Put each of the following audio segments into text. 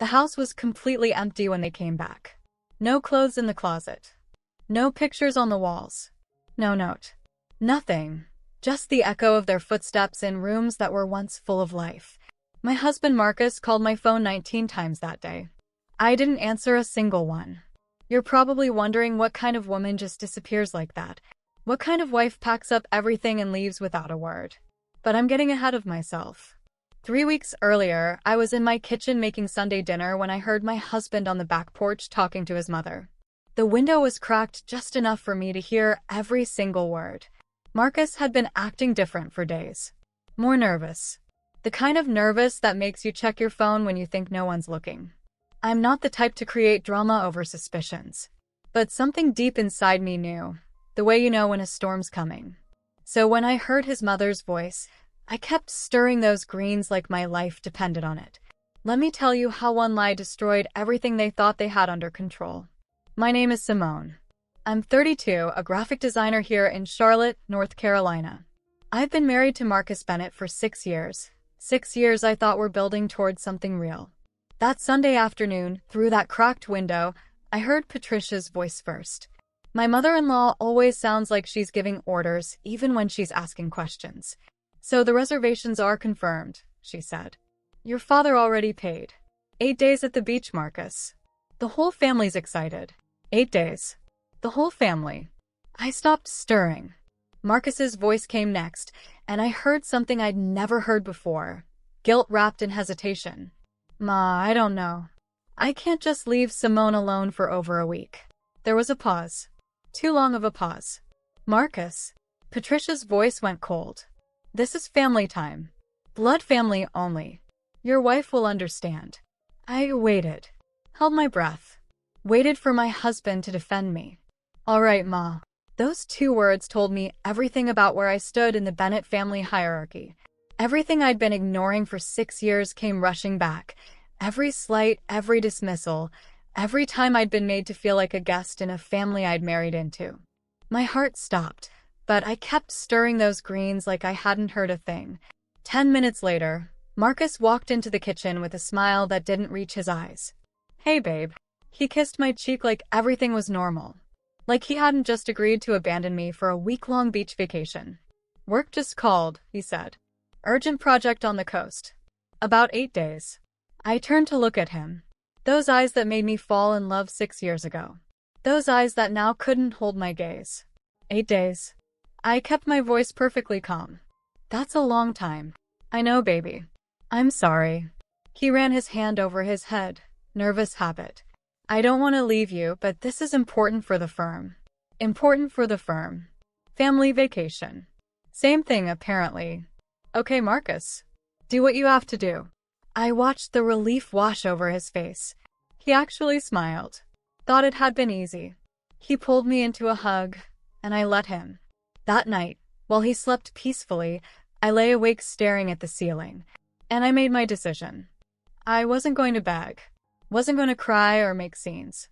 The house was completely empty when they came back. No clothes in the closet. No pictures on the walls. No note. Nothing. Just the echo of their footsteps in rooms that were once full of life. My husband Marcus called my phone 19 times that day. I didn't answer a single one. You're probably wondering what kind of woman just disappears like that. What kind of wife packs up everything and leaves without a word? But I'm getting ahead of myself. 3 weeks earlier, I was in my kitchen making Sunday dinner when I heard my husband on the back porch talking to his mother. The window was cracked just enough for me to hear every single word. Marcus had been acting different for days. More nervous. The kind of nervous that makes you check your phone when you think no one's looking. I'm not the type to create drama over suspicions. But something deep inside me knew, the way you know when a storm's coming. So when I heard his mother's voice, I kept stirring those greens like my life depended on it. Let me tell you how one lie destroyed everything they thought they had under control. My name is Simone. I'm 32, a graphic designer here in Charlotte, North Carolina. I've been married to Marcus Bennett for 6 years. 6 years I thought were building towards something real. That Sunday afternoon, through that cracked window, I heard Patricia's voice first. My mother-in-law always sounds like she's giving orders, even when she's asking questions. So the reservations are confirmed, she said. Your father already paid. 8 days at the beach, Marcus. The whole family's excited. 8 days. The whole family. I stopped stirring. Marcus's voice came next, and I heard something I'd never heard before. Guilt wrapped in hesitation. Ma, I don't know. I can't just leave Simone alone for over a week. There was a pause. Too long of a pause. Marcus. Patricia's voice went cold. This is family time. Blood family only. Your wife will understand. I waited. Held my breath. Waited for my husband to defend me. All right, Ma. Those 2 words told me everything about where I stood in the Bennett family hierarchy. Everything I'd been ignoring for 6 years came rushing back. Every slight, every dismissal, every time I'd been made to feel like a guest in a family I'd married into. My heart stopped, but I kept stirring those greens like I hadn't heard a thing. 10 minutes later, Marcus walked into the kitchen with a smile that didn't reach his eyes. Hey, babe. He kissed my cheek like everything was normal. Like he hadn't just agreed to abandon me for a week-long beach vacation. Work just called, he said. Urgent project on the coast. About 8 days. I turned to look at him. Those eyes that made me fall in love 6 years ago. Those eyes that now couldn't hold my gaze. 8 days. I kept my voice perfectly calm. That's a long time. I know, baby. I'm sorry. He ran his hand over his head. Nervous habit. I don't want to leave you, but this is important for the firm. Important for the firm. Family vacation. Same thing, apparently. Okay, Marcus. Do what you have to do. I watched the relief wash over his face. He actually smiled. Thought it had been easy. He pulled me into a hug, and I let him. That night, while he slept peacefully, I lay awake staring at the ceiling. And I made my decision. I wasn't going to beg. Wasn't going to cry or make scenes.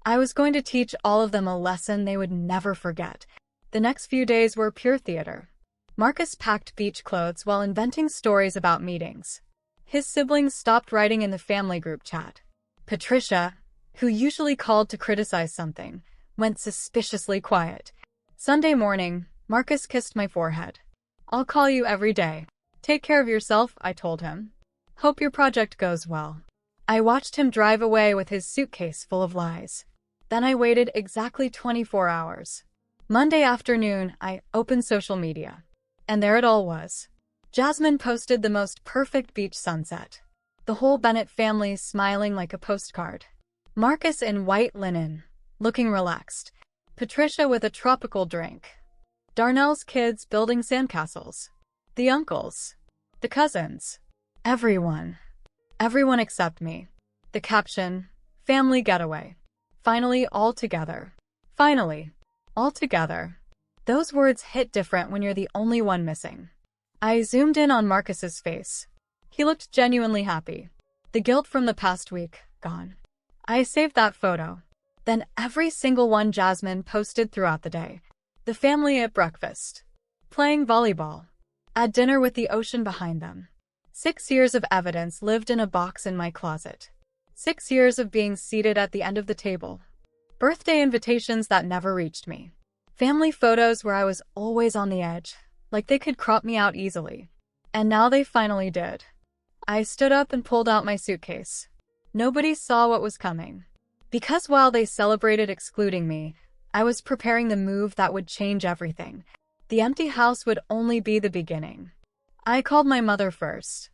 I was going to teach all of them a lesson they would never forget. The next few days were pure theater. Marcus packed beach clothes while inventing stories about meetings. His siblings stopped writing in the family group chat. Patricia, who usually called to criticize something, went suspiciously quiet. Sunday morning, Marcus kissed my forehead. I'll call you every day. Take care of yourself, I told him. Hope your project goes well. I watched him drive away with his suitcase full of lies. Then I waited exactly 24 hours. Monday afternoon, I opened social media. And there it all was. Jasmine posted the most perfect beach sunset. The whole Bennett family smiling like a postcard. Marcus in white linen, looking relaxed. Patricia with a tropical drink. Darnell's kids building sandcastles. The uncles. The cousins. Everyone. Everyone except me. The caption, family getaway. Finally, all together. Finally, all together. Those words hit different when you're the only one missing. I zoomed in on Marcus's face. He looked genuinely happy. The guilt from the past week, gone. I saved that photo. Then every single one Jasmine posted throughout the day. The family at breakfast. Playing volleyball. At dinner with the ocean behind them. 6 years of evidence lived in a box in my closet. 6 years of being seated at the end of the table. Birthday invitations that never reached me. Family photos where I was always on the edge, like they could crop me out easily. And now they finally did. I stood up and pulled out my suitcase. Nobody saw what was coming. Because while they celebrated excluding me, I was preparing the move that would change everything. The empty house would only be the beginning. I called my mother first.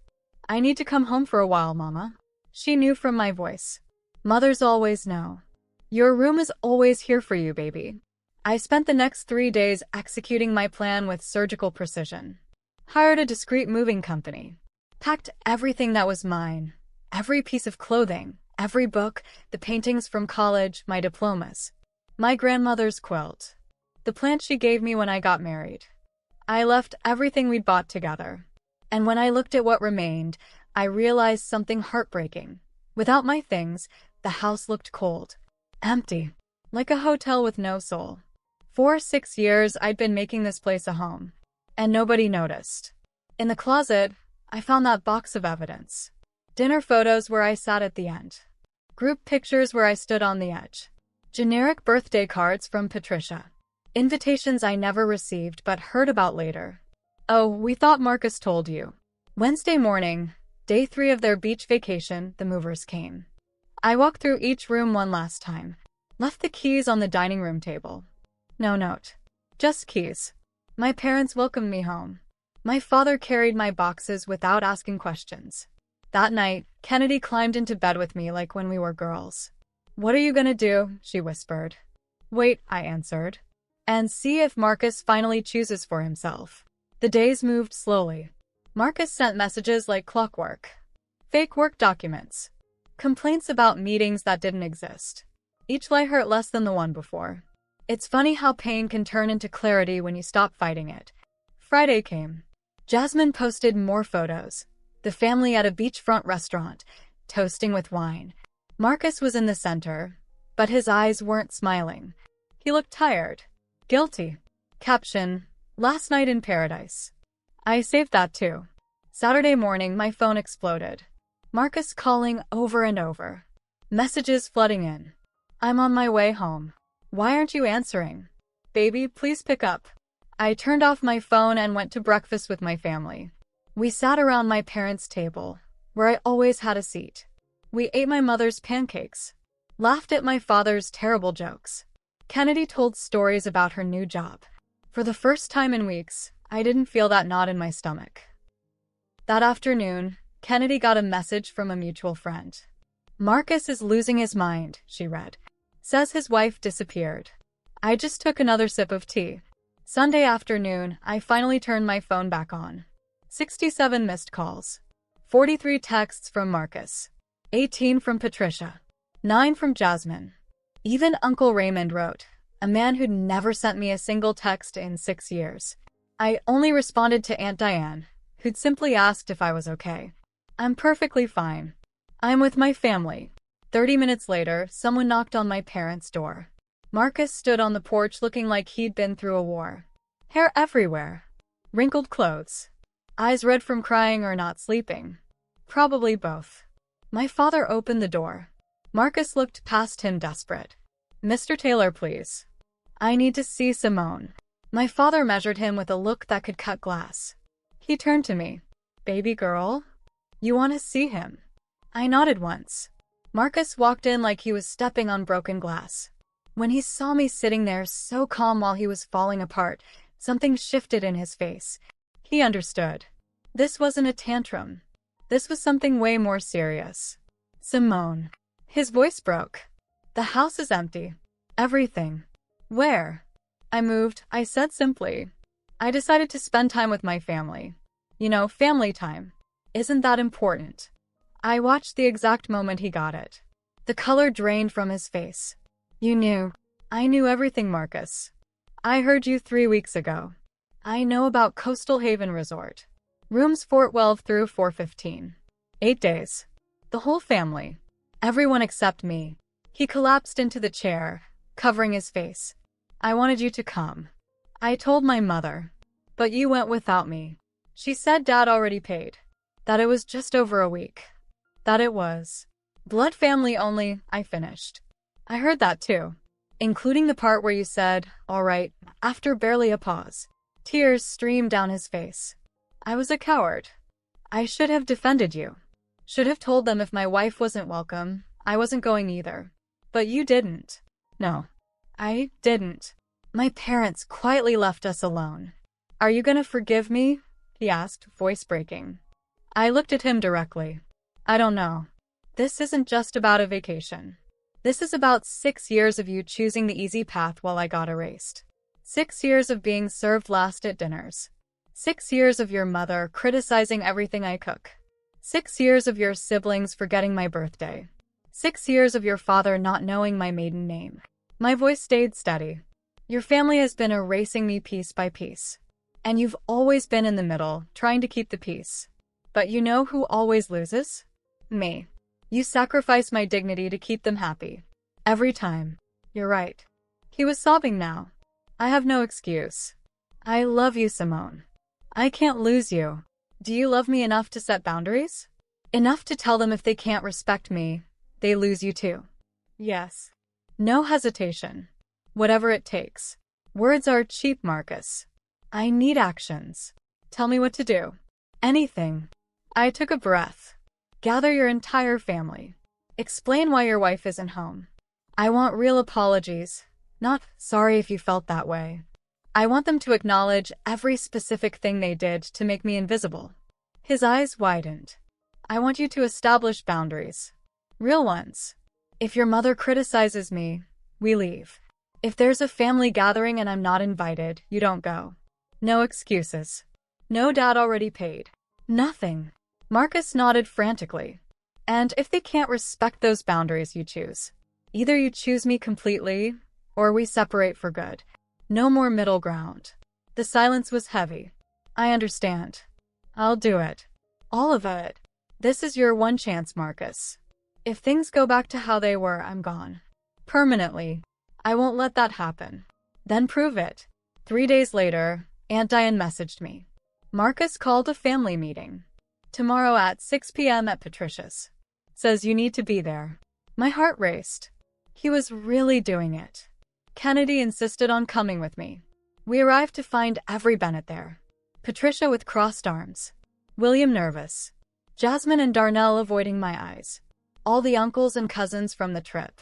"I need to come home for a while, Mama." She knew from my voice. Mothers always know. "Your room is always here for you, baby." I spent the next 3 days executing my plan with surgical precision. Hired a discreet moving company. Packed everything that was mine. Every piece of clothing, every book, the paintings from college, my diplomas. My grandmother's quilt. The plant she gave me when I got married. I left everything we'd bought together. And when I looked at what remained, I realized something heartbreaking. Without my things, the house looked cold. Empty. Like a hotel with no soul. For 6 years, I'd been making this place a home. And nobody noticed. In the closet, I found that box of evidence. Dinner photos where I sat at the end. Group pictures where I stood on the edge. Generic birthday cards from Patricia. Invitations I never received but heard about later. "Oh, we thought Marcus told you." Wednesday morning, day 3 of their beach vacation, the movers came. I walked through each room one last time. Left the keys on the dining room table. No note. Just keys. My parents welcomed me home. My father carried my boxes without asking questions. That night, Kennedy climbed into bed with me like when we were girls. "What are you gonna do?" she whispered. "Wait," I answered. "And see if Marcus finally chooses for himself." The days moved slowly. Marcus sent messages like clockwork. Fake work documents. Complaints about meetings that didn't exist. Each lie hurt less than the one before. It's funny how pain can turn into clarity when you stop fighting it. Friday came. Jasmine posted more photos. The family at a beachfront restaurant, toasting with wine. Marcus was in the center, but his eyes weren't smiling. He looked tired. Guilty. Caption: "Last night in paradise." I saved that too. Saturday morning, my phone exploded. Marcus calling over and over. Messages flooding in. "I'm on my way home. Why aren't you answering? Baby, please pick up." I turned off my phone and went to breakfast with my family. We sat around my parents' table, where I always had a seat. We ate my mother's pancakes. Laughed at my father's terrible jokes. Kennedy told stories about her new job. For the first time in weeks, I didn't feel that knot in my stomach. That afternoon, Kennedy got a message from a mutual friend. "Marcus is losing his mind," she read. "Says his wife disappeared." I just took another sip of tea. Sunday afternoon, I finally turned my phone back on. 67 missed calls. 43 texts from Marcus. 18 from Patricia. 9 from Jasmine. Even Uncle Raymond wrote, a man who'd never sent me a single text in 6 years. I only responded to Aunt Diane, who'd simply asked if I was okay. "I'm perfectly fine. I'm with my family." 30 minutes later, someone knocked on my parents' door. Marcus stood on the porch looking like he'd been through a war. Hair everywhere. Wrinkled clothes. Eyes red from crying or not sleeping. Probably both. My father opened the door. Marcus looked past him desperate. "Mr. Taylor, please. I need to see Simone." My father measured him with a look that could cut glass. He turned to me. "Baby girl? You want to see him?" I nodded once. Marcus walked in like he was stepping on broken glass. When he saw me sitting there so calm while he was falling apart, something shifted in his face. He understood. This wasn't a tantrum. This was something way more serious. "Simone." His voice broke. "The house is empty. Everything." "Where?" "I moved," I said simply. "I decided to spend time with my family. You know, family time. Isn't that important?" I watched the exact moment he got it. The color drained from his face. "You knew." "I knew everything, Marcus. I heard you 3 weeks ago. I know about Coastal Haven Resort. Rooms 412 through 415. 8 days. The whole family. Everyone except me." He collapsed into the chair, covering his face. "I wanted you to come. I told my mother. But you went without me. She said Dad already paid. That it was just over a week. That it was Blood family only, I finished. I heard that too, including the part where you said, all right, after barely a pause. Tears streamed down his face. I was a coward. I should have defended you. Should have told them if my wife wasn't welcome, I wasn't going either. But you didn't. No, I didn't. My parents quietly left us alone. Are you gonna forgive me? He asked, voice breaking. I looked at him directly. I don't know. This isn't just about a vacation. This is about 6 years of you choosing the easy path while I got erased. 6 years of being served last at dinners. 6 years of your mother criticizing everything I cook. 6 years of your siblings forgetting my birthday. 6 years of your father not knowing my maiden name. My voice stayed steady. Your family has been erasing me piece by piece. And you've always been in the middle, trying to keep the peace. But you know who always loses? Me. You sacrifice my dignity to keep them happy. Every time. You're right. He was sobbing now. I have no excuse. I love you, Simone. I can't lose you. Do you love me enough to set boundaries? Enough to tell them if they can't respect me, they lose you too. Yes. No hesitation. Whatever it takes. Words are cheap, Marcus. I need actions. Tell me what to do. Anything. I took a breath. Gather your entire family. Explain why your wife isn't home. I want real apologies, not sorry if you felt that way. I want them to acknowledge every specific thing they did to make me invisible. His eyes widened. I want you to establish boundaries. Real ones. If your mother criticizes me, we leave. If there's a family gathering and I'm not invited, you don't go. No excuses. No dad already paid. Nothing. Marcus nodded frantically. And if they can't respect those boundaries you choose, either you choose me completely, or we separate for good. No more middle ground. The silence was heavy. I understand. I'll do it. All of it. This is your one chance, Marcus. If things go back to how they were, I'm gone. Permanently. I won't let that happen. Then prove it. 3 days later, Aunt Diane messaged me. Marcus called a family meeting. Tomorrow at 6 p.m. at Patricia's. Says you need to be there. My heart raced. He was really doing it. Kennedy insisted on coming with me. We arrived to find every Bennett there. Patricia with crossed arms. William nervous. Jasmine and Darnell avoiding my eyes. All the uncles and cousins from the trip.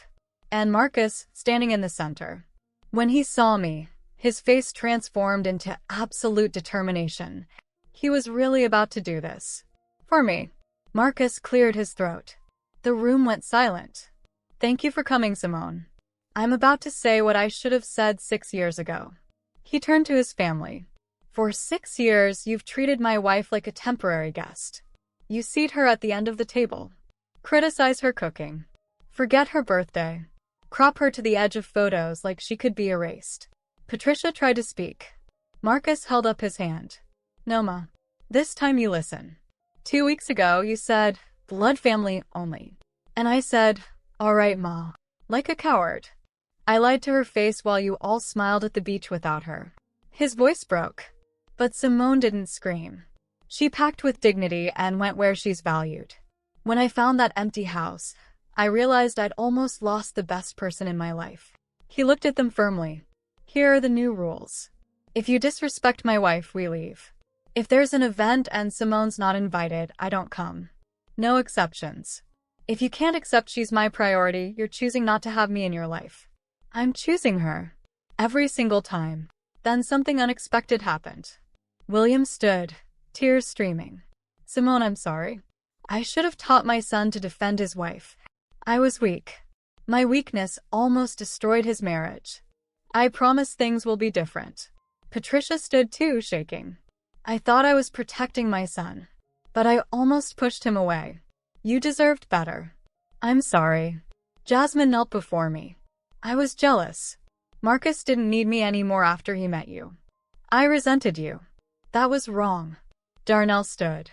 And Marcus standing in the center. When he saw me, his face transformed into absolute determination. He was really about to do this. For me. Marcus cleared his throat. The room went silent. Thank you for coming, Simone. I'm about to say what I should have said 6 years ago. He turned to his family. For 6 years, you've treated my wife like a temporary guest. You seat her at the end of the table. Criticize her cooking. Forget her birthday. Crop her to the edge of photos like she could be erased. Patricia tried to speak. Marcus held up his hand. No, Ma. This time you listen. 2 weeks ago, you said, blood family only. And I said, all right, Ma. Like a coward. I lied to her face while you all smiled at the beach without her. His voice broke. But Simone didn't scream. She packed with dignity and went where she's valued. When I found that empty house, I realized I'd almost lost the best person in my life. He looked at them firmly. Here are the new rules. If you disrespect my wife, we leave. If there's an event and Simone's not invited, I don't come. No exceptions. If you can't accept she's my priority, you're choosing not to have me in your life. I'm choosing her. Every single time. Then something unexpected happened. William stood, tears streaming. Simone, I'm sorry. I should have taught my son to defend his wife. I was weak. My weakness almost destroyed his marriage. I promise things will be different. Patricia stood too, shaking. I thought I was protecting my son, but I almost pushed him away. You deserved better. I'm sorry. Jasmine knelt before me. I was jealous. Marcus didn't need me anymore after he met you. I resented you. That was wrong. Darnell stood.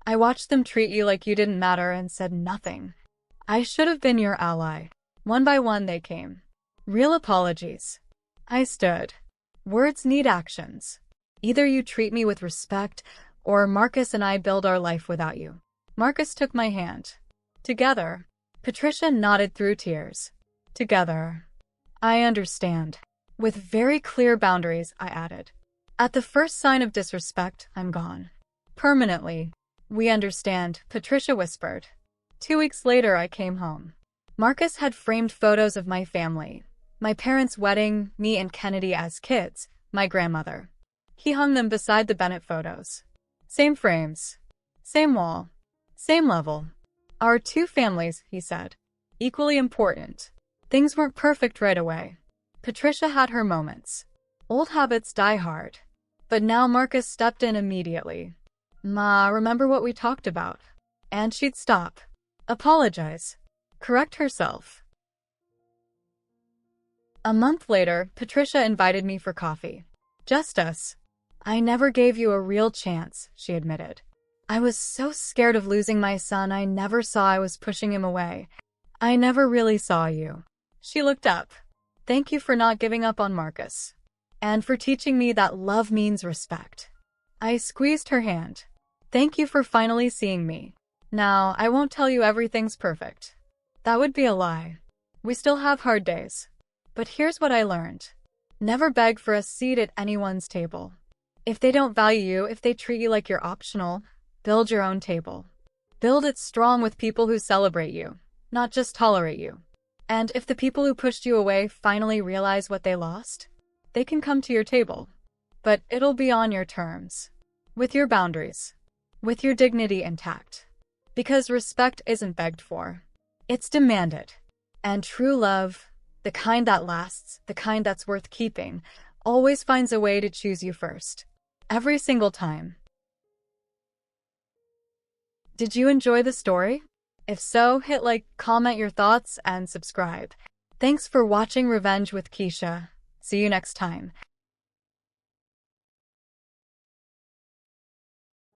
I watched them treat you like you didn't matter and said nothing. I should have been your ally. One by one they came. Real apologies. I stood. Words need actions. Either you treat me with respect, or Marcus and I build our life without you. Marcus took my hand. Together. Patricia nodded through tears. Together. I understand. With very clear boundaries, I added. At the first sign of disrespect, I'm gone. Permanently. We understand, Patricia whispered. 2 weeks later, I came home. Marcus had framed photos of my family. My parents' wedding, me and Kennedy as kids, my grandmother. He hung them beside the Bennett photos. Same frames. Same wall. Same level. Our two families, he said. Equally important. Things weren't perfect right away. Patricia had her moments. Old habits die hard. But now Marcus stepped in immediately. Ma, remember what we talked about? And she'd stop. Apologize. Correct herself. A month later, Patricia invited me for coffee. Just us. I never gave you a real chance, she admitted. I was so scared of losing my son I never saw I was pushing him away. I never really saw you. She looked up. Thank you for not giving up on Marcus. And for teaching me that love means respect. I squeezed her hand. Thank you for finally seeing me. Now, I won't tell you everything's perfect. That would be a lie. We still have hard days. But here's what I learned. Never beg for a seat at anyone's table. If they don't value you, if they treat you like you're optional, build your own table. Build it strong with people who celebrate you, not just tolerate you. And if the people who pushed you away finally realize what they lost, they can come to your table. But it'll be on your terms. With your boundaries. With your dignity intact. Because respect isn't begged for. It's demanded. And true love, the kind that lasts, the kind that's worth keeping, always finds a way to choose you first. Every single time. Did you enjoy the story? If so, hit like, comment your thoughts, and subscribe. Thanks for watching Revenge with Keisha. See you next time.